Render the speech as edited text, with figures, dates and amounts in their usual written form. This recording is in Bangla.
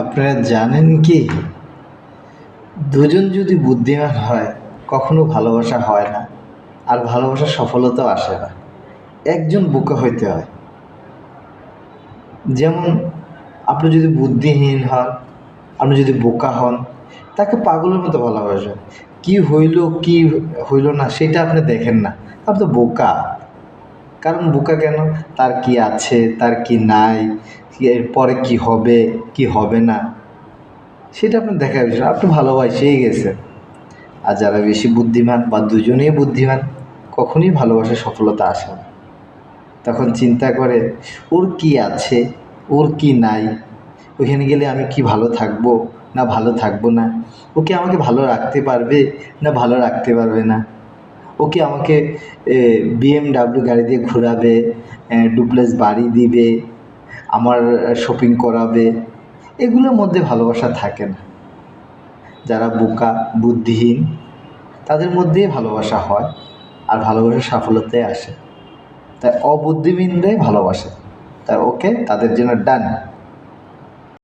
আপনারা জানেন কি, দুজন যদি বুদ্ধিমান হয় কখনো ভালোবাসা হয় না, আর ভালোবাসার সফলতাও আসে না। একজন বোকা হইতে হয়। যেমন আপনি যদি বুদ্ধিহীন হন, আপনি যদি বোকা হন, তাকে পাগলের মতো ভালোবাসেন। কি হইল কি হইল না সেটা আপনি দেখেন না, আপনি তো বোকা। কারণ বোকা কেন? তার কি আছে, তার কি নাই, এরপরে কি হবে কি হবে না সেটা আপনার দেখার বিষয় না। আপনি ভালোবাসেই গেছেন। আর যারা বেশি বুদ্ধিমান বা দুজনেই বুদ্ধিমান, কখনোই ভালোবাসার সফলতা আসে না। তখন চিন্তা করে ওর কি আছে, ওর কি নাই, ওইখানে গেলে আমি কি ভালো থাকবো না ভালো থাকবো না, ও কি আমাকে ভালো রাখতে পারবে না ভালো রাখতে পারবে না, ও কি আমাকে BMW গাড়ি দিয়ে ঘোরাবে, ডুপ্লেক্স বাড়ি দিবে, আমার শপিং করাবে। এগুলোর মধ্যে ভালোবাসা থাকে না। যারা বোকা বুদ্ধিহীন তাদের মধ্যেই ভালোবাসা হয়, আর ভালোবাসার সাফল্যতাই আসে। তাই অবুদ্ধিহীনরাই ভালোবাসে। তাই ওকে, তাদের জন্য ডান।